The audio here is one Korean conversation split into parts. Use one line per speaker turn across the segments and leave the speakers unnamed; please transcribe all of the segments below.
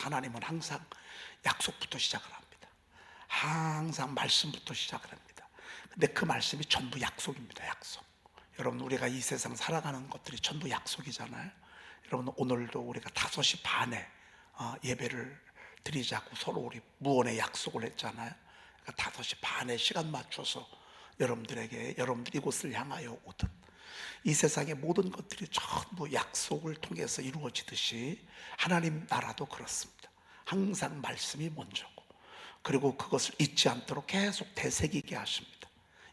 하나님은 항상 약속부터 시작을 합니다. 항상 말씀부터 시작을 합니다. 근데 그 말씀이 전부 약속입니다. 약속. 여러분, 우리가 이 세상 살아가는 것들이 전부 약속이잖아요. 여러분, 오늘도 우리가 5시 반에 예배를 드리자고 서로 우리 무언의 약속을 했잖아요. 그러니까 5시 반에 시간 맞춰서 여러분들에게 여러분들 이곳을 향하여 오듯 이 세상의 모든 것들이 전부 약속을 통해서 이루어지듯이 하나님 나라도 그렇습니다. 항상 말씀이 먼저고, 그리고 그것을 잊지 않도록 계속 되새기게 하십니다.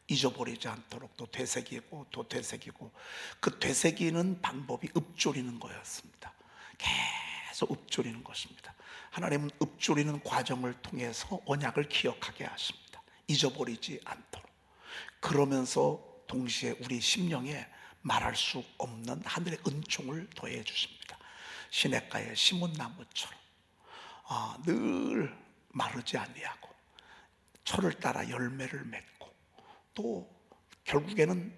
잊어버리지 않도록 또 되새기고 또 되새기고, 그 되새기는 방법이 읊조리는 거였습니다. 계속 읊조리는 것입니다. 하나님은 읊조리는 과정을 통해서 언약을 기억하게 하십니다. 잊어버리지 않도록. 그러면서 동시에 우리 심령에 말할 수 없는 하늘의 은총을 더해 주십니다. 시냇가에 심은 나무처럼 늘 마르지 아니하고 철을 따라 열매를 맺고, 또 결국에는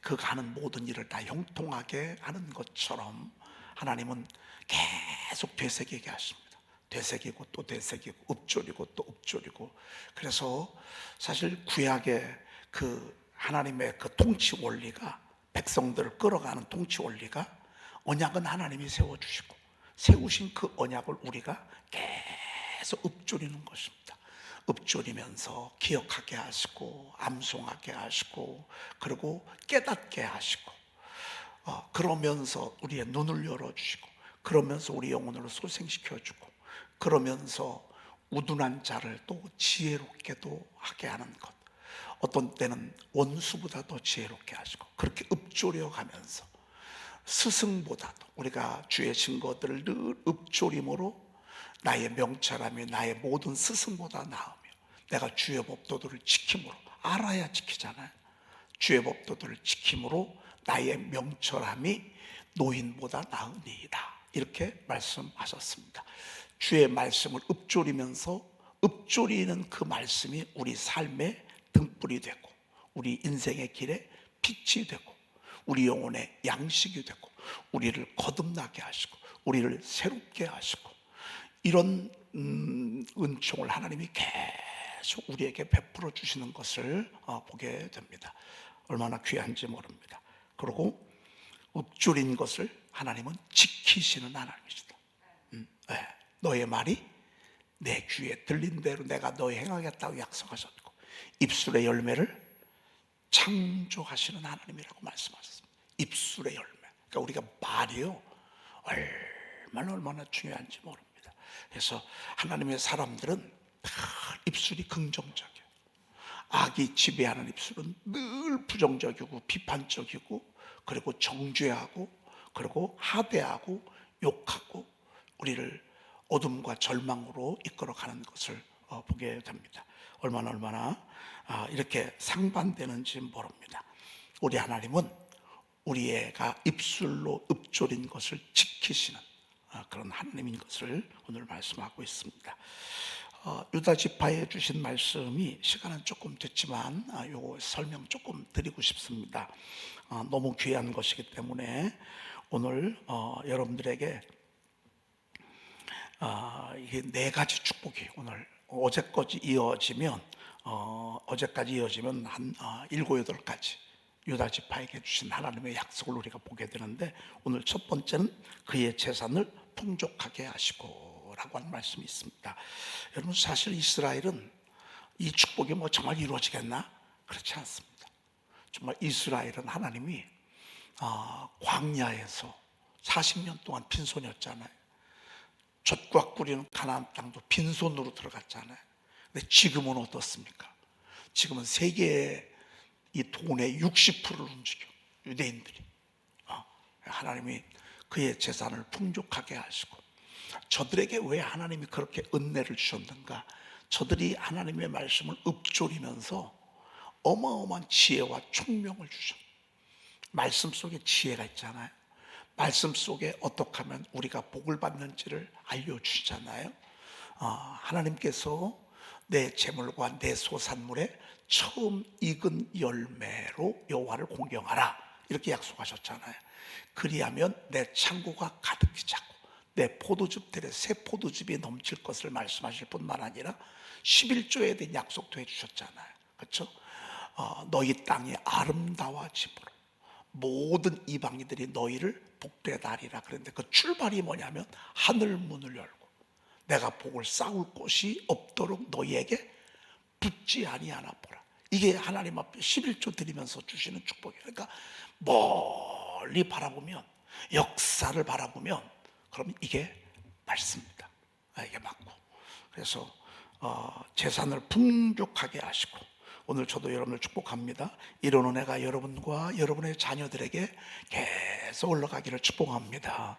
그가 하는 모든 일을 다 형통하게 하는 것처럼 하나님은 계속 되새기게 하십니다. 되새기고 또 되새기고, 읊조리고 또 읊조리고. 그래서 사실 구약의 그 하나님의 그 통치 원리가, 백성들을 끌어가는 통치 원리가, 언약은 하나님이 세워주시고 세우신 그 언약을 우리가 계속 읊조리는 것입니다. 읊조리면서 기억하게 하시고 암송하게 하시고, 그리고 깨닫게 하시고, 그러면서 우리의 눈을 열어주시고, 그러면서 우리 영혼을 소생시켜주고, 그러면서 우둔한 자를 또 지혜롭게도 하게 하는 것, 어떤 때는 원수보다 더 지혜롭게 하시고, 그렇게 읊조려 가면서 스승보다도 우리가 주의 증거들을 늘 읊조림으로 나의 명철함이 나의 모든 스승보다 나으며, 내가 주의 법도들을 지킴으로, 알아야 지키잖아요. 주의 법도들을 지킴으로 나의 명철함이 노인보다 나으니이다, 이렇게 말씀하셨습니다. 주의 말씀을 읊조리면서, 읊조리는 그 말씀이 우리 삶의 등불이 되고, 우리 인생의 길에 빛이 되고, 우리 영혼의 양식이 되고, 우리를 거듭나게 하시고 우리를 새롭게 하시고, 이런 은총을 하나님이 계속 우리에게 베풀어 주시는 것을 보게 됩니다. 얼마나 귀한지 모릅니다. 그리고 읊조린 것을 하나님은 지키시는 하나님이시다. 네. 너의 말이 내 귀에 들린 대로 내가 너에 행하겠다고 약속하셨고, 입술의 열매를 창조하시는 하나님이라고 말씀하셨습니다. 입술의 열매. 그러니까 우리가 말이요, 얼마나 중요한지 모릅니다. 그래서 하나님의 사람들은 다 입술이 긍정적이에요. 악이 지배하는 입술은 늘 부정적이고 비판적이고, 그리고 정죄하고, 그리고 하대하고 욕하고, 우리를 어둠과 절망으로 이끌어가는 것을 보게 됩니다. 얼마나 이렇게 상반되는지 모릅니다. 우리 하나님은 우리가 입술로 읊조린 것을 지키시는 그런 하나님인 것을 오늘 말씀하고 있습니다. 유다 지파에 주신 말씀이, 시간은 조금 됐지만 요 설명 조금 드리고 싶습니다. 너무 귀한 것이기 때문에 오늘 여러분들에게 이게 4가지 축복이 오늘 어제까지 이어지면 한 7, 8가지 유다 지파에게 주신 하나님의 약속을 우리가 보게 되는데, 오늘 첫 번째는 그의 재산을 풍족하게 하시고 라고 하는 말씀이 있습니다. 여러분, 사실 이스라엘은 이 축복이 정말 이루어지겠나? 그렇지 않습니다. 정말 이스라엘은 하나님이 광야에서 40년 동안 빈손이었잖아요. 젖과 꿀이는 가나안 땅도 빈손으로 들어갔잖아요. 근데 지금은 어떻습니까? 지금은 세계의 이 돈의 60%를 움직여, 유대인들이. 하나님이 그의 재산을 풍족하게 하시고, 저들에게 왜 하나님이 그렇게 은혜를 주셨는가? 저들이 하나님의 말씀을 읊조리면서 어마어마한 지혜와 총명을 주셨어요. 말씀 속에 지혜가 있잖아요. 말씀 속에 어떻게 하면 우리가 복을 받는지를 알려주시잖아요. 하나님께서 내 재물과 내 소산물에 처음 익은 열매로 여호와를 공경하라, 이렇게 약속하셨잖아요. 그리하면 내 창고가 가득히 차고 내 포도즙 들에 새 포도즙이 넘칠 것을 말씀하실 뿐만 아니라 11조에 대한 약속도 해주셨잖아요. 그렇죠? 너희 땅이 아름다워짐으로 모든 이방인들이 너희를 복되다 하리라. 그런데 그 출발이 뭐냐면 하늘 문을 열고 내가 복을 쌓을 곳이 없도록 너희에게 붙지 아니하나 보라. 이게 하나님 앞에 11조 드리면서 주시는 축복이에요. 그러니까 멀리 바라보면, 역사를 바라보면, 그러면 이게 맞습니다. 이게 맞고. 그래서 재산을 풍족하게 하시고, 오늘 저도 여러분을 축복합니다. 이런 은혜가 여러분과 여러분의 자녀들에게 계속 올라가기를 축복합니다.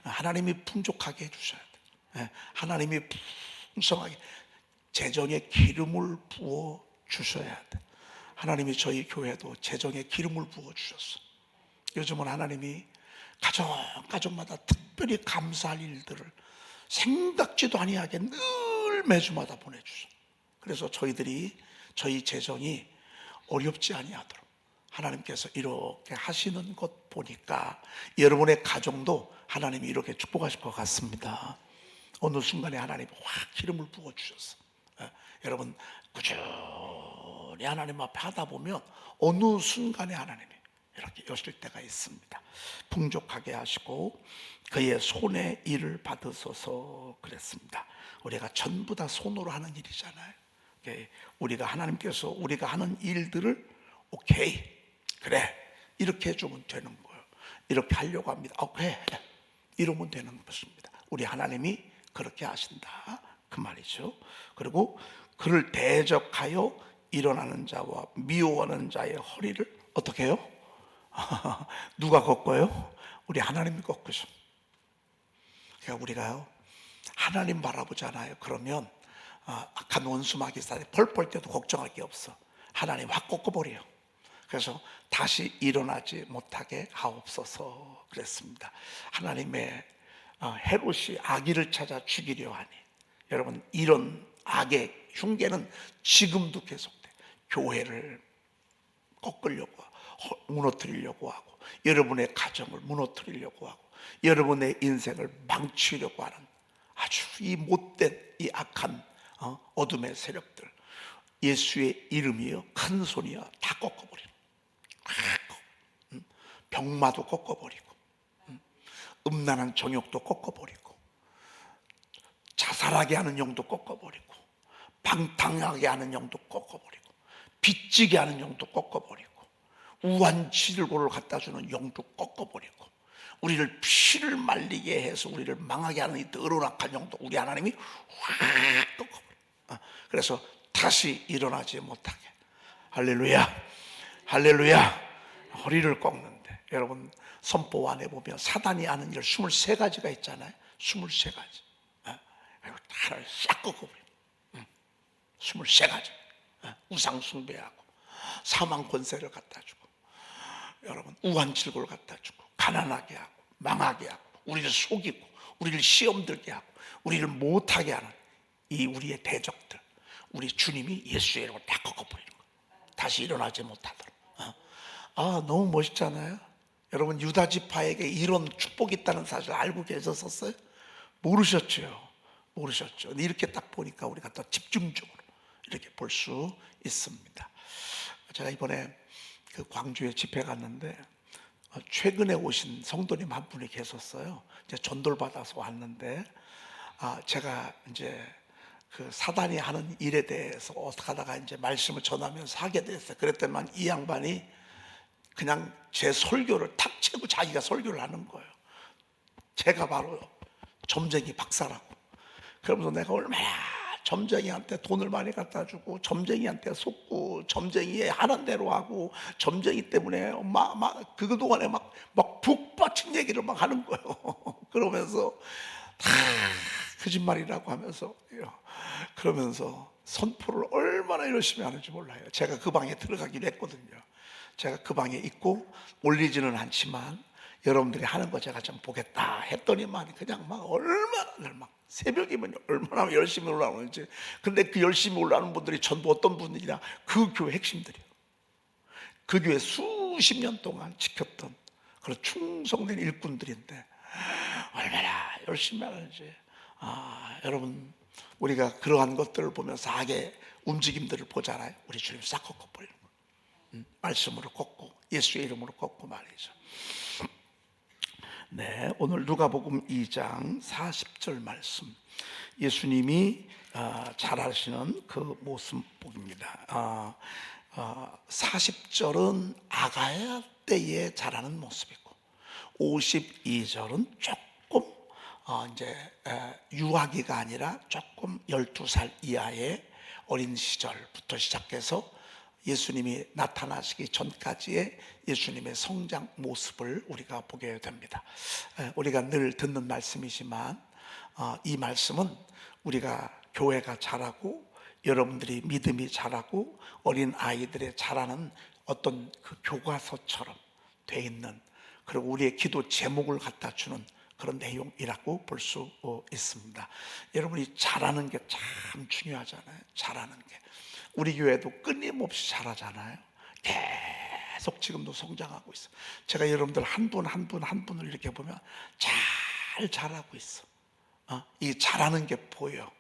하나님이 풍족하게 해주셔야 돼요. 하나님이 풍성하게 재정에 기름을 부어 주셔야 돼. 하나님이 저희 교회도 재정에 기름을 부어 주셨어. 요즘은 하나님이 가정마다 특별히 감사할 일들을 생각지도 아니하게 늘 매주마다 보내주셔. 그래서 저희 재정이 어렵지 아니하도록 하나님께서 이렇게 하시는 것 보니까 여러분의 가정도 하나님이 이렇게 축복하실 것 같습니다. 어느 순간에 하나님이 확 기름을 부어 주셨어. 여러분 꾸준히 하나님 앞에 하다 보면 어느 순간에 하나님이 이렇게 여실 때가 있습니다. 풍족하게 하시고 그의 손에 일을 받으소서 그랬습니다. 우리가 전부 다 손으로 하는 일이잖아요. 우리가 하나님께서 우리가 하는 일들을 오케이 그래 이렇게 해주면 되는 거예요. 이렇게 하려고 합니다. 오케이 이러면 되는 것입니다. 우리 하나님이 그렇게 하신다 그 말이죠. 그리고 그를 대적하여 일어나는 자와 미워하는 자의 허리를 어떻게 해요? 누가 꺾어요? 우리 하나님이 꺾으셔. 그러니까 우리가요 하나님 바라보잖아요. 그러면 악한 원수 마귀살이 펄펄 때도 걱정할 게 없어. 하나님 확 꺾어버려요. 그래서 다시 일어나지 못하게 하옵소서 그랬습니다. 하나님의 헤롯이 아기를 찾아 죽이려 하니 여러분 이런 악의 흉계는 지금도 계속돼. 교회를 꺾으려고 하고 무너뜨리려고 하고 여러분의 가정을 무너뜨리려고 하고 여러분의 인생을 망치려고 하는 아주 이 못된 이 악한 어둠의 세력들 예수의 이름이요 큰 손이요 다 꺾어버리고 병마도 꺾어버리고 음란한 정욕도 꺾어버리고 자살하게 하는 영도 꺾어버리고 방탕하게 하는 영도 꺾어버리고 빚지게 하는 영도 꺾어버리고 우환칠골을 갖다주는 영도 꺾어버리고 우리를 피를 말리게 해서 우리를 망하게 하는 이 더러운 악한 영도 우리 하나님이 확 꺾어버려요. 그래서 다시 일어나지 못하게 할렐루야 할렐루야 허리를 꺾는데 여러분 선포 안에 보면 사단이 하는 일 23가지가 있잖아요. 23가지 하나를 싹 꺾어버려요. 23가지 우상 숭배하고 사망 권세를 갖다 주고 여러분 우환칠골을 갖다 주고 가난하게 하고 망하게 하고 우리를 속이고 우리를 시험 들게 하고 우리를 못하게 하는 이 우리의 대적들 우리 주님이 예수의 이름을 다 꺾어버리는 거예요. 다시 일어나지 못하도록. 너무 멋있잖아요. 여러분 유다 지파에게 이런 축복이 있다는 사실 알고 계셨었어요? 모르셨죠. 이렇게 딱 보니까 우리가 더 집중적으로 이렇게 볼 수 있습니다. 제가 이번에 그 광주에 집회 갔는데 최근에 오신 성도님 한 분이 계셨어요. 이제 전도를 받아서 왔는데 제가 이제 그 사단이 하는 일에 대해서 어떻게 하다가 이제 말씀을 전하면서 하게 됐어요. 그랬더니 이 양반이 그냥 제 설교를 탁 치고 자기가 설교를 하는 거예요. 제가 바로 점쟁이 박사라고. 그러면서 내가 얼마나 점쟁이한테 돈을 많이 갖다 주고 점쟁이한테 속고 점쟁이의 하는 대로 하고 점쟁이 때문에 그동안에 막 북받친 얘기를 막 하는 거예요. 그러면서 다 거짓말이라고 하면서 그러면서 선포를 얼마나 열심히 하는지 몰라요. 제가 그 방에 들어가기로 했거든요. 제가 그 방에 있고 올리지는 않지만 여러분들이 하는 거 제가 좀 보겠다 했더니만 그냥 막 얼마나 막 새벽이면 얼마나 열심히 올라오는지. 근데 그 열심히 올라오는 분들이 전부 어떤 분들이냐 그 교회 핵심들이에요. 그 교회 수십 년 동안 지켰던 그런 충성된 일꾼들인데 얼마나 열심히 하는지. 여러분, 우리가 그러한 것들을 보면서 악의 움직임들을 보잖아요. 우리 주님 싹 꺾어버리는 거. 말씀으로 꺾고 예수의 이름으로 꺾고 말이죠. 네, 오늘 누가복음 2장 40절 말씀, 예수님이 잘하시는 그 모습 복입니다. 40절은 아가야 때에 자라는 모습이고 52절은 조금 이제 유아기가 아니라 조금 12살 이하의 어린 시절부터 시작해서 예수님이 나타나시기 전까지의 예수님의 성장 모습을 우리가 보게 됩니다. 우리가 늘 듣는 말씀이지만 이 말씀은 우리가 교회가 자라고 여러분들이 믿음이 자라고 어린 아이들의 자라는 어떤 그 교과서처럼 돼 있는, 그리고 우리의 기도 제목을 갖다 주는 그런 내용이라고 볼 수 있습니다. 여러분이 자라는 게 참 중요하잖아요. 자라는 게 우리 교회도 끊임없이 자라잖아요. 계속 지금도 성장하고 있어. 제가 여러분들 한 분 한 분을 이렇게 보면 잘 자라고 있어. 이 자라는 게 보여.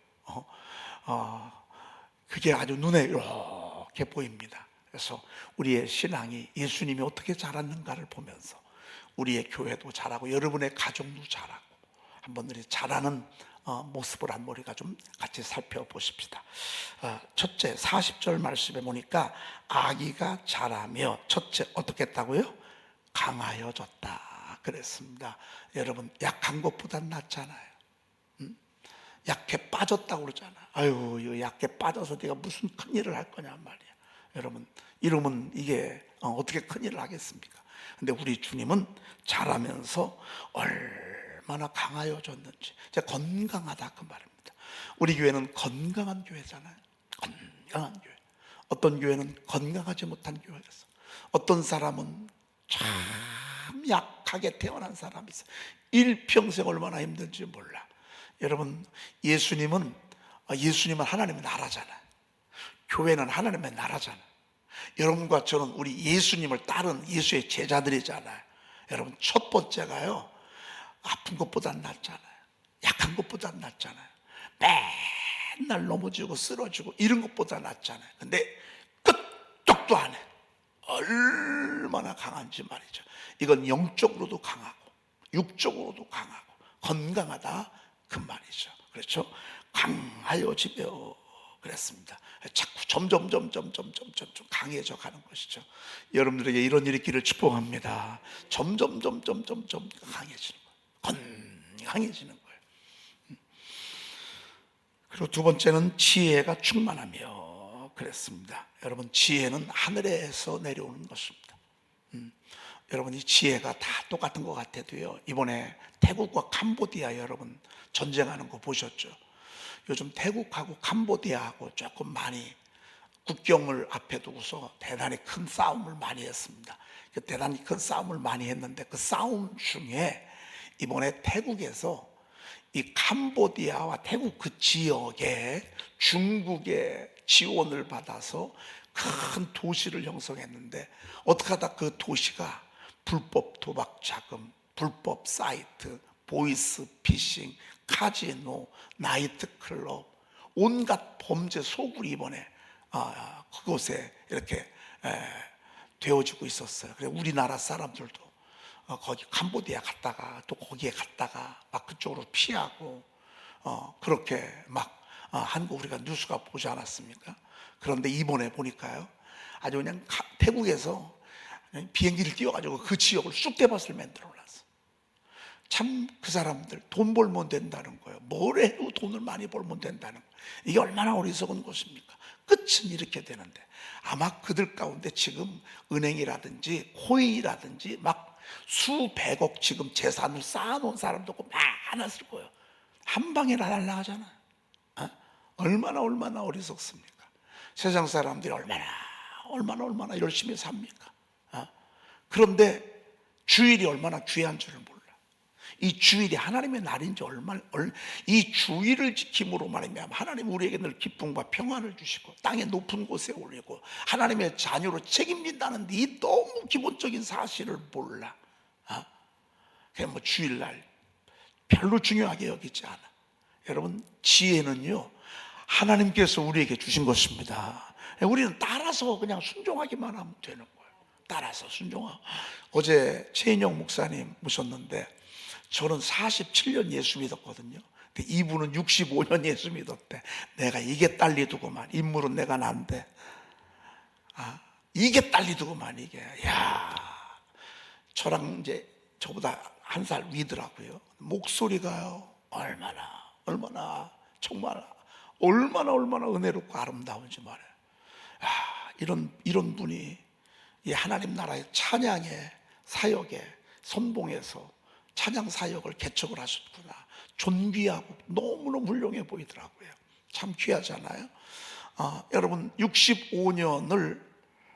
그게 아주 눈에 이렇게 보입니다. 그래서 우리의 신앙이 예수님이 어떻게 자랐는가를 보면서 우리의 교회도 자라고 여러분의 가정도 자라고 한번 우리 자라는 모습을 한번 우리가 좀 같이 살펴보십시다. 첫째, 40절 말씀에 보니까 아기가 자라며, 첫째 어떻게 했다고요? 강하여졌다 그랬습니다. 여러분, 약한 것보단 낫잖아요. 약해 빠졌다고 그러잖아. 아유, 이거 약해 빠져서 네가 무슨 큰일을 할 거냐 말이야. 여러분, 이러면 이게 어떻게 큰일을 하겠습니까? 근데 우리 주님은 자라면서 얼마나 강하여졌는지, 이제 건강하다 그 말입니다. 우리 교회는 건강한 교회잖아요. 건강한 교회. 어떤 교회는 건강하지 못한 교회가 있어. 어떤 사람은 참 약하게 태어난 사람이 있어. 일평생 얼마나 힘든지 몰라. 여러분, 예수님은 하나님의 나라잖아요. 교회는 하나님의 나라잖아요. 여러분과 저는 우리 예수님을 따른 예수의 제자들이잖아요. 여러분, 첫 번째가요, 아픈 것보다 낫잖아요. 약한 것보다 낫잖아요. 맨날 넘어지고 쓰러지고 이런 것보다 낫잖아요. 근데 끄떡도 안 해. 얼마나 강한지 말이죠. 이건 영적으로도 강하고 육적으로도 강하고 건강하다 그 말이죠. 그렇죠? 강하여지며 그랬습니다. 자꾸 점점 강해져 가는 것이죠. 여러분들에게 이런 일이 있기를 축복합니다. 점점 강해지는 거예요. 건강해지는 거예요. 그리고 두 번째는 지혜가 충만하며 그랬습니다. 여러분, 지혜는 하늘에서 내려오는 것입니다. 여러분, 이 지혜가 다 똑같은 것 같아도요, 이번에 태국과 캄보디아 여러분 전쟁하는 거 보셨죠? 요즘 태국하고 캄보디아하고 조금 많이 국경을 앞에 두고서 대단히 큰 싸움을 많이 했습니다. 대단히 큰 싸움을 많이 했는데 그 싸움 중에 이번에 태국에서 이 캄보디아와 태국 그 지역에 중국의 지원을 받아서 큰 도시를 형성했는데, 어떻게 하다 그 도시가 불법 도박 자금, 불법 사이트, 보이스 피싱, 카지노, 나이트클럽, 온갖 범죄 소굴이 이번에 그곳에 이렇게 되어지고 있었어요. 그래서 우리나라 사람들도 거기 캄보디아 갔다가 또 거기에 갔다가 막 그쪽으로 피하고 그렇게 막 한국 우리가 뉴스가 보지 않았습니까? 그런데 이번에 보니까요, 아주 그냥 태국에서 비행기를 띄워가지고 그 지역을 쑥대밭을 만들어 놨어. 참 그 사람들 돈 벌면 된다는 거예요. 뭘 해도 돈을 많이 벌면 된다는 거예요. 이게 얼마나 어리석은 것입니까? 끝은 이렇게 되는데, 아마 그들 가운데 지금 은행이라든지 코인이라든지 막 수백억 지금 재산을 쌓아놓은 사람도 많았을 거예요. 한 방에 다 날라가잖아요. 얼마나 어리석습니까? 세상 사람들이 얼마나 열심히 삽니까? 그런데 주일이 얼마나 귀한 줄을 몰라. 이 주일이 하나님의 날인지 이 주일을 지킴으로 말하면 하나님 우리에게 늘 기쁨과 평안을 주시고 땅의 높은 곳에 올리고 하나님의 자녀로 책임진다는 이 너무 기본적인 사실을 몰라. 그냥 뭐 주일날 별로 중요하게 여기지 않아. 여러분, 지혜는요, 하나님께서 우리에게 주신 것입니다. 우리는 따라서 그냥 순종하기만 하면 되는 거예요. 따라서 순종하고. 어제 최인영 목사님 모셨는데 저는 47년 예수 믿었거든요. 근데 이분은 65년 예수 믿었대. 내가 이게 딸리더구만. 인물은 내가 난데 이게 딸리더구만. 이게. 야, 저랑 이제 저보다 한 살 위더라고요. 목소리가요, 얼마나 정말 얼마나 은혜롭고 아름다운지 말이에요. 이런 분이 이 하나님 나라의 찬양의 사역에 선봉해서 찬양 사역을 개척을 하셨구나. 존귀하고 너무너무 훌륭해 보이더라고요. 참 귀하잖아요. 여러분, 65년을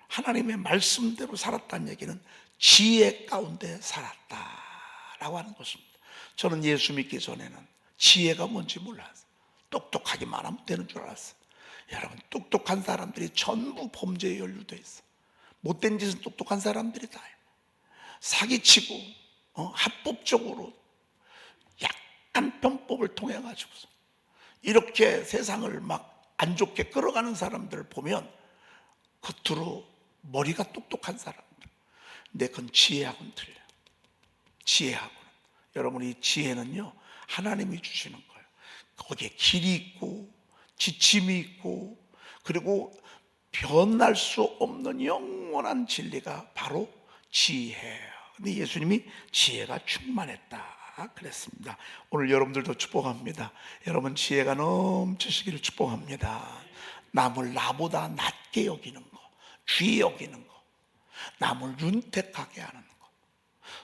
하나님의 말씀대로 살았다는 얘기는 지혜 가운데 살았다라고 하는 것입니다. 저는 예수 믿기 전에는 지혜가 뭔지 몰랐어요. 똑똑하기만 하면 되는 줄 알았어요. 여러분, 똑똑한 사람들이 전부 범죄에 연루돼 있어. 못된 짓은 똑똑한 사람들이 다 해요. 사기치고 합법적으로 약간 편법을 통해 가지고서 이렇게 세상을 막 안 좋게 끌어가는 사람들을 보면 겉으로 머리가 똑똑한 사람들, 근데 그건 지혜하고는 틀려. 지혜하고는, 여러분, 이 지혜는요, 하나님이 주시는 거예요. 거기에 길이 있고 지침이 있고, 그리고 변할 수 없는 영원한 진리가 바로 지혜예요. 근데 예수님이 지혜가 충만했다 그랬습니다. 오늘 여러분들도 축복합니다. 여러분, 지혜가 넘치시기를 축복합니다. 남을 나보다 낮게 여기는 거, 귀히 여기는 거, 남을 윤택하게 하는 거.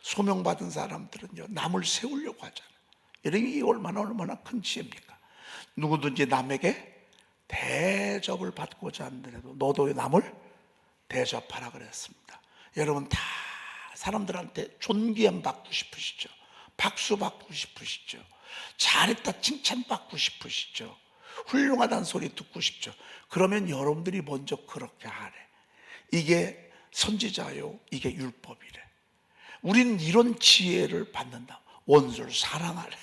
소명받은 사람들은요, 남을 세우려고 하잖아요. 이게 얼마나 큰 지혜입니까? 누구든지 남에게 대접을 받고자 하는데도 너도 남을 대접하라 그랬습니다. 여러분, 다 사람들한테 존귀함 받고 싶으시죠? 박수 받고 싶으시죠? 잘했다 칭찬받고 싶으시죠? 훌륭하다는 소리 듣고 싶죠? 그러면 여러분들이 먼저 그렇게 하래. 이게 선지자요, 이게 율법이래. 우리는 이런 지혜를 받는다. 원수를 사랑하래.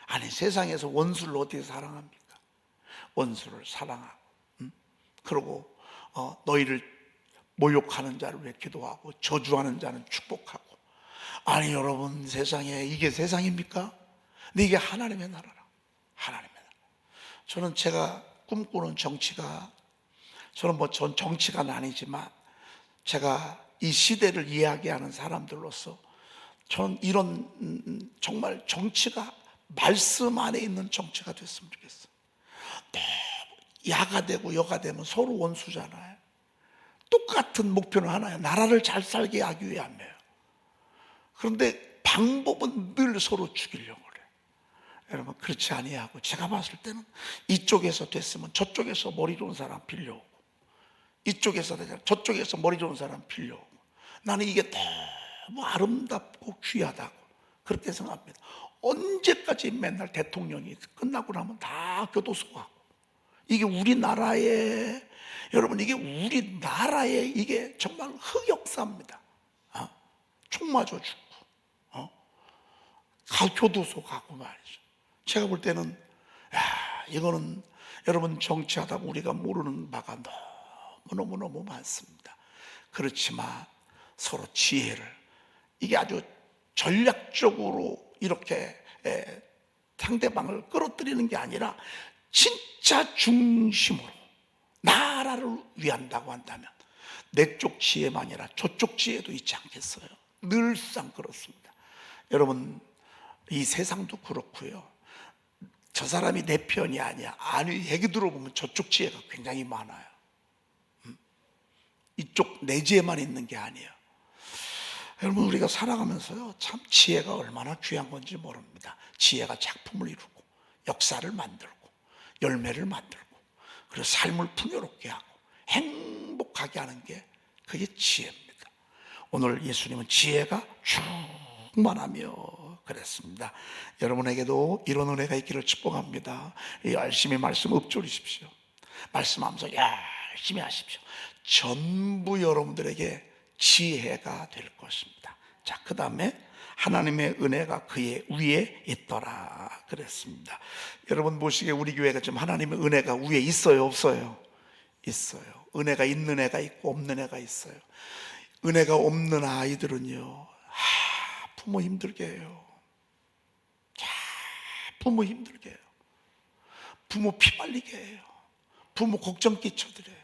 아니, 세상에서 원수를 어떻게 사랑합니까? 원수를 사랑하고, 그리고 너희를 모욕하는 자를 왜 기도하고 저주하는 자는 축복하고. 아니, 여러분, 세상에 이게 세상입니까? 근데 이게 하나님의 나라라. 하나님의 나라. 저는 제가 꿈꾸는 정치가, 저는 전 정치가는 아니지만 제가 이 시대를 이야기하는 사람들로서 저는 이런 정말 정치가 말씀 안에 있는 정치가 됐으면 좋겠어요. 야가 되고 여가 되면 서로 원수잖아요. 똑같은 목표는 하나예요. 나라를 잘 살게 하기 위함이에요. 그런데 방법은 늘 서로 죽이려고 그래요. 여러분, 그렇지 아니하고, 제가 봤을 때는 이쪽에서 됐으면 저쪽에서 머리 좋은 사람 빌려오고, 이쪽에서 되잖아, 저쪽에서 머리 좋은 사람 빌려오고. 나는 이게 너무 아름답고 귀하다고 그렇게 생각합니다. 언제까지 맨날 대통령이 끝나고 나면 다 교도소 가고. 이게 우리나라의, 여러분, 이게 우리나라의 이게 정말 흑역사입니다. 총 맞아 죽고 교도소 가고 말이죠. 제가 볼 때는 이거는 여러분, 정치하다 보면 우리가 모르는 바가 너무 많습니다. 그렇지만 서로 지혜를, 이게 아주 전략적으로 이렇게 상대방을 끌어들이는 게 아니라 진짜 중심으로 나라를 위한다고 한다면 내 쪽 지혜만 아니라 저쪽 지혜도 있지 않겠어요? 늘상 그렇습니다. 여러분, 이 세상도 그렇고요. 저 사람이 내 편이 아니야. 아니, 얘기 들어보면 저쪽 지혜가 굉장히 많아요. 이쪽 내 지혜만 있는 게 아니에요. 여러분, 우리가 살아가면서요, 참 지혜가 얼마나 귀한 건지 모릅니다. 지혜가 작품을 이루고 역사를 만들고 열매를 만들고, 그리고 삶을 풍요롭게 하고 행복하게 하는 게 그게 지혜입니다. 오늘 예수님은 지혜가 충만하며 그랬습니다. 여러분에게도 이런 은혜가 있기를 축복합니다. 열심히 말씀 읊조리십시오. 말씀하면서 열심히 하십시오. 전부 여러분들에게 지혜가 될 것입니다. 자, 그 다음에 하나님의 은혜가 그의 위에 있더라 그랬습니다. 여러분 보시기에 우리 교회가 지금 하나님의 은혜가 위에 있어요, 없어요? 있어요. 은혜가 있는 애가 있고 없는 애가 있어요. 은혜가 없는 아이들은요, 부모 힘들게 해요. 부모 힘들게 해요. 부모 피말리게 해요. 부모 걱정 끼쳐드려요.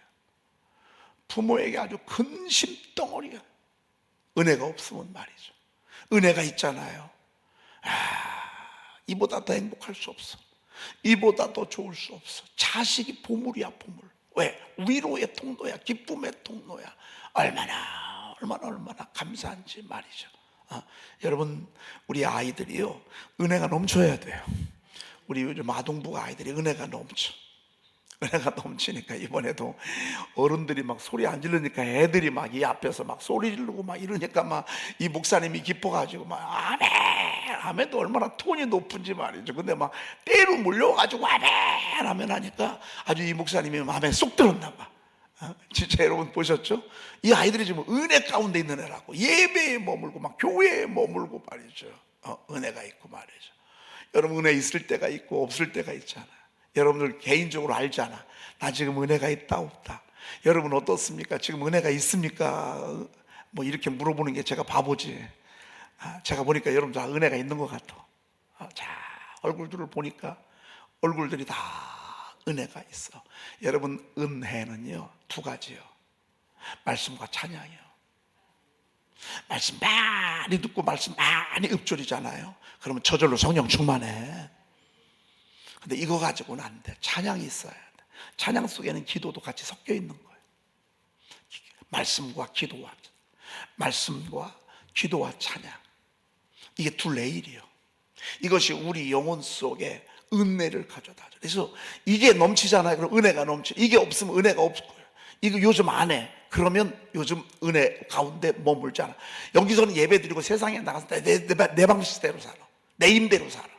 부모에게 아주 근심덩어리가. 은혜가 없으면 말이죠. 은혜가 있잖아요. 이보다 더 행복할 수 없어. 이보다 더 좋을 수 없어. 자식이 보물이야, 보물. 왜? 위로의 통로야, 기쁨의 통로야. 얼마나 감사한지 말이죠. 여러분, 우리 아이들이요, 은혜가 넘쳐야 돼요. 우리 요즘 아동부가 아이들이 은혜가 넘쳐. 은혜가 넘치니까 이번에도 어른들이 막 소리 안 지르니까 애들이 막 이 앞에서 막 소리 지르고 막 이러니까 막 이 목사님이 기뻐가지고 막 아멘, 아멘도 얼마나 톤이 높은지 말이죠. 근데 막 때로 물려가지고 아멘 아멘 하니까 아주 이 목사님이 마음에 쏙 들었나 봐. 진짜 여러분 보셨죠? 이 아이들이 지금 은혜 가운데 있는 애라고. 예배에 머물고 막 교회에 머물고 말이죠. 은혜가 있고 말이죠. 여러분, 은혜 있을 때가 있고 없을 때가 있잖아. 여러분들 개인적으로 알잖아. 나 지금 은혜가 있다 없다. 여러분 어떻습니까? 지금 은혜가 있습니까? 뭐 이렇게 물어보는 게 제가 바보지. 제가 보니까 여러분 다 은혜가 있는 것 같아. 자, 얼굴들을 보니까 얼굴들이 다 은혜가 있어. 여러분, 은혜는요 두 가지요. 말씀과 찬양이요. 말씀 많이 듣고 말씀 많이 읊조리잖아요. 그러면 저절로 성령 충만해. 근데 이거 가지고는 안 돼. 찬양이 있어야 돼. 찬양 속에는 기도도 같이 섞여 있는 거예요. 말씀과 기도와 찬양. 이게 두 레일이요. 이것이 우리 영혼 속에 은혜를 가져다 줘. 그래서 이게 넘치잖아요. 그럼 은혜가 넘쳐. 이게 없으면 은혜가 없을 거예요. 이거 요즘 안 해. 그러면 요즘 은혜 가운데 머물잖아. 여기서는 예배 드리고 세상에 나가서 내 방식대로 살아. 내 힘대로 살아.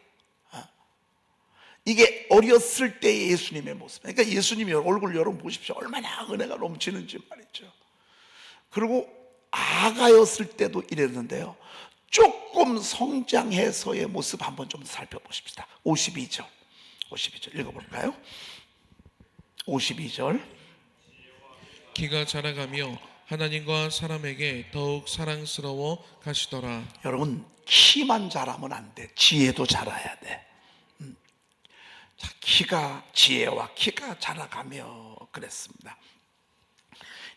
이게 어렸을 때의 예수님의 모습. 그러니까 예수님이 얼굴 여러분 보십시오. 얼마나 은혜가 넘치는지 말이죠. 그리고 아가였을 때도 이랬는데요. 조금 성장해서의 모습 한번 좀 살펴보십시다. 52절 읽어볼까요? 52절.
키가 자라가며 하나님과 사람에게 더욱 사랑스러워 가시더라.
여러분, 키만 자라면 안 돼. 지혜도 자라야 돼. 지혜와 키가 자라가며 그랬습니다.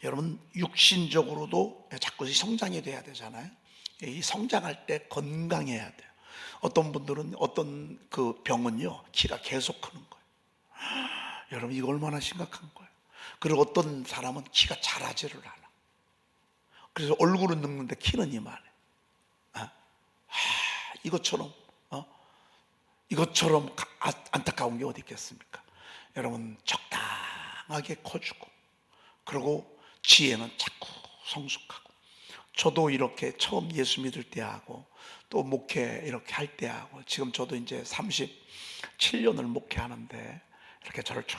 여러분, 육신적으로도 자꾸 성장이 돼야 되잖아요. 이 성장할 때 건강해야 돼요. 어떤 분들은 어떤 그 병은요 키가 계속 크는 거예요. 여러분, 이거 얼마나 심각한 거예요. 그리고 어떤 사람은 키가 자라지를 않아. 그래서 얼굴은 늙는데 키는 이만해. 이것처럼 안타까운 게 어디 있겠습니까? 여러분, 적당하게 커주고, 그리고 지혜는 자꾸 성숙하고. 저도 이렇게 처음 예수 믿을 때하고 또 목회 이렇게 할 때하고, 지금 저도 이제 37년을 목회하는데 이렇게 저를 쭉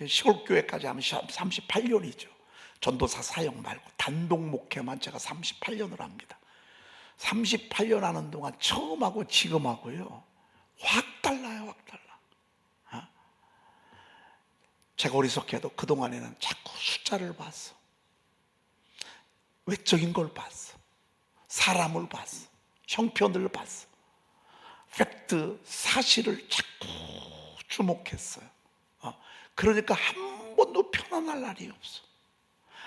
시골교회까지 하면 38년이죠. 전도사 사역 말고 단독 목회만 제가 38년을 합니다. 38년 하는 동안 처음하고 지금하고요 확 달라요. 확 달라. 제가 어리석게도 그동안에는 자꾸 숫자를 봤어. 외적인 걸 봤어. 사람을 봤어. 형편을 봤어. 팩트, 사실을 자꾸 주목했어요. 그러니까 한 번도 편안할 날이 없어.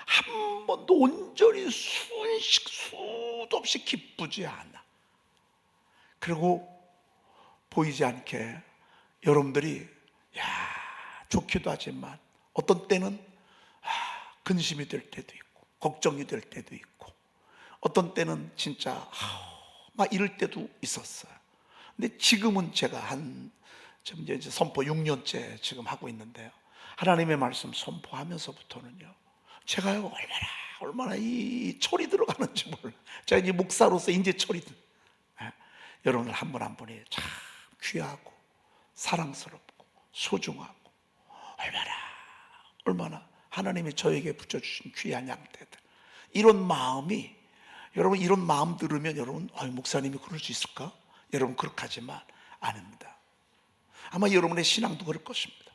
한 번도 온전히 수도 없이 기쁘지 않아. 그리고 보이지 않게 여러분들이 좋기도 하지만 어떤 때는 근심이 될 때도 있고 걱정이 될 때도 있고, 어떤 때는 진짜 막 이럴 때도 있었어요. 근데 지금은 제가 지금 이제 선포 6년째 지금 하고 있는데요, 하나님의 말씀 선포하면서부터는요 제가요 얼마나 이 철이 들어가는지 몰라. 제가 이제 목사로서 이제 철이 여러분들 한 분 한 분이 참 귀하고 사랑스럽고 소중하고, 얼마나 하나님이 저에게 붙여주신 귀한 양떼들, 이런 마음이 여러분 이런 마음 들으면 여러분 목사님이 그럴 수 있을까? 여러분 그렇게 하지만 아닙니다. 아마 여러분의 신앙도 그럴 것입니다.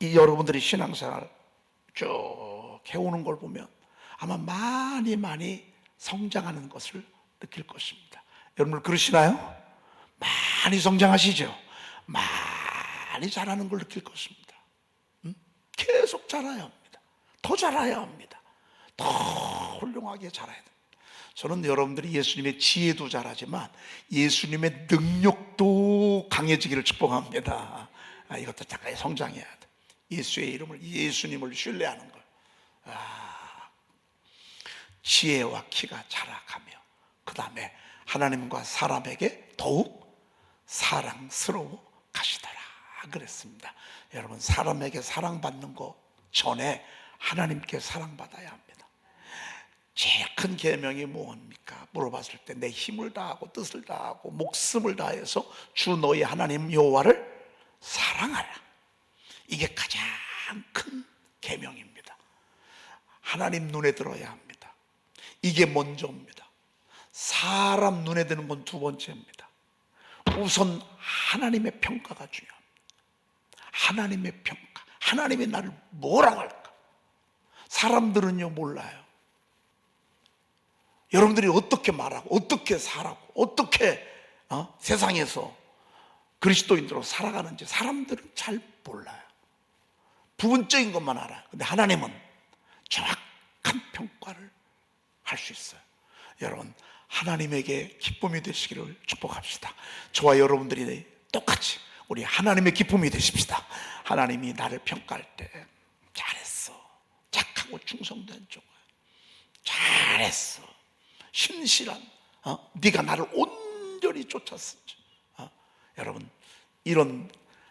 이 여러분들이 신앙생활 쭉 해오는 걸 보면 아마 많이 성장하는 것을 느낄 것입니다. 여러분 그러시나요? 많이 성장하시죠? 많이 자라는 걸 느낄 것입니다. 계속 자라야 합니다. 더 자라야 합니다. 더 훌륭하게 자라야 됩니다. 저는 여러분들이 예수님의 지혜도 잘하지만 예수님의 능력도 강해지기를 축복합니다. 이것도 잠깐 성장해야 돼. 예수의 이름을, 예수님을 신뢰하는 걸. 지혜와 키가 자라가며 그 다음에 하나님과 사람에게 더욱 사랑스러워 가시더라 그랬습니다. 여러분 사람에게 사랑받는 것 전에 하나님께 사랑받아야 합니다. 제일 큰 계명이 뭡니까? 물어봤을 때 내 힘을 다하고 뜻을 다하고 목숨을 다해서 주 너희 하나님 여호와를 사랑하라. 이게 가장 큰 계명입니다. 하나님 눈에 들어야 합니다. 이게 먼저입니다. 사람 눈에 드는 건 두 번째입니다. 우선 하나님의 평가가 중요합니다. 하나님의 평가. 하나님이 나를 뭐라고 할까? 사람들은요 몰라요. 여러분들이 어떻게 말하고 어떻게 살아고 어떻게 세상에서 그리스도인으로 살아가는지 사람들은 잘 몰라요. 부분적인 것만 알아요. 근데 하나님은 정확한 평가를 할 수 있어요. 여러분 하나님에게 기쁨이 되시기를 축복합시다. 저와 여러분들이 똑같이 우리 하나님의 기쁨이 되십시다. 하나님이 나를 평가할 때 잘했어, 착하고 충성된 종아, 잘했어, 신실한 네가 나를 온전히 쫓았었지. 여러분 이런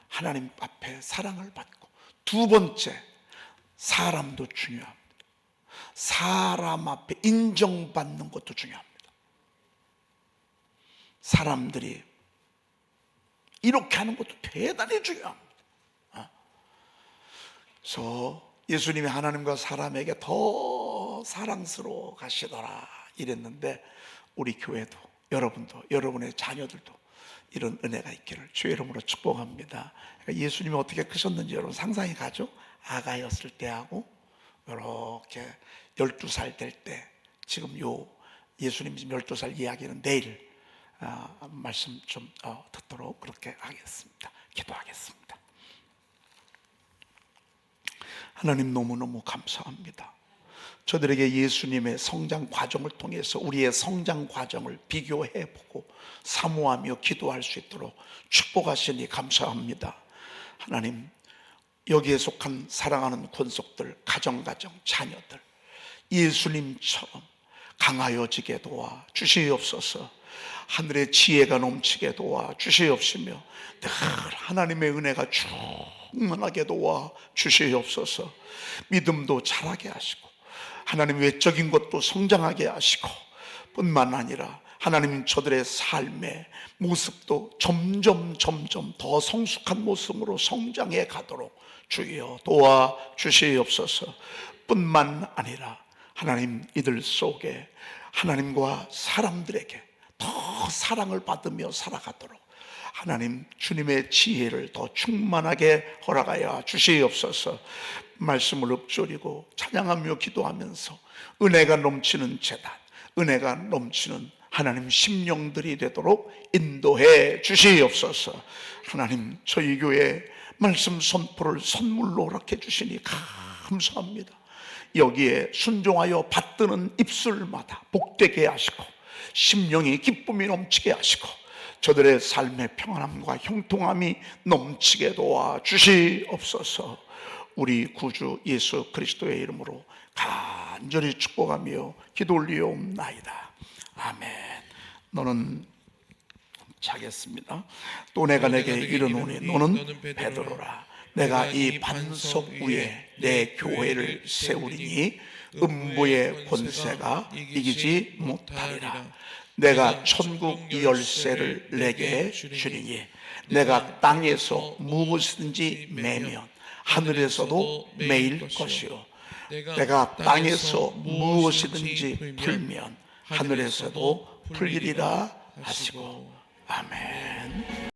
하나님 앞에 사랑을 받고, 두 번째 사람도 중요합니다. 사람 앞에 인정받는 것도 중요합니다. 사람들이 이렇게 하는 것도 대단히 중요합니다. 그래서 예수님이 하나님과 사람에게 더 사랑스러워 가시더라 이랬는데, 우리 교회도 여러분도 여러분의 자녀들도 이런 은혜가 있기를 주의 이름으로 축복합니다. 그러니까 예수님이 어떻게 크셨는지 여러분 상상이 가죠? 아가였을 때하고 이렇게 12살 될 때, 지금 요 예수님 12살 이야기는 내일 말씀 좀 듣도록 그렇게 하겠습니다. 기도하겠습니다. 하나님 너무너무 감사합니다. 저들에게 예수님의 성장 과정을 통해서 우리의 성장 과정을 비교해보고 사모하며 기도할 수 있도록 축복하시니 감사합니다. 하나님, 여기에 속한 사랑하는 권속들, 가정 자녀들 예수님처럼 강하여지게 도와 주시옵소서. 하늘의 지혜가 넘치게 도와 주시옵시며 늘 하나님의 은혜가 충만하게 도와 주시옵소서. 믿음도 자라게 하시고 하나님 외적인 것도 성장하게 하시고, 뿐만 아니라 하나님 저들의 삶의 모습도 점점 더 성숙한 모습으로 성장해 가도록 주여 도와 주시옵소서. 뿐만 아니라 하나님 이들 속에 하나님과 사람들에게 더 사랑을 받으며 살아가도록 하나님 주님의 지혜를 더 충만하게 허락하여 주시옵소서. 말씀을 읊조리고 찬양하며 기도하면서 은혜가 넘치는 제단, 은혜가 넘치는 하나님 심령들이 되도록 인도해 주시옵소서. 하나님 저희 교회 말씀 선포를 선물로 허락해 주시니 감사합니다. 여기에 순종하여 받드는 입술마다 복되게 하시고 심령이 기쁨이 넘치게 하시고 저들의 삶의 평안함과 형통함이 넘치게 도와 주시옵소서. 우리 구주 예수 그리스도의 이름으로 간절히 축복하며 기도 올리옵나이다. 아멘. 너는 자겠습니다. 또 내가 내게 이르노니 너는 베드로라. 내가 이 반석 위에 내 교회를 세우리니 음부의 권세가 이기지 못하리라. 내가 천국 열쇠를 내게 주리니 내가 땅에서 무엇이든지 매면 하늘에서도 매일 것이요 내가 땅에서 무엇이든지 풀면 하늘에서도 풀리리라 하시고. 아멘.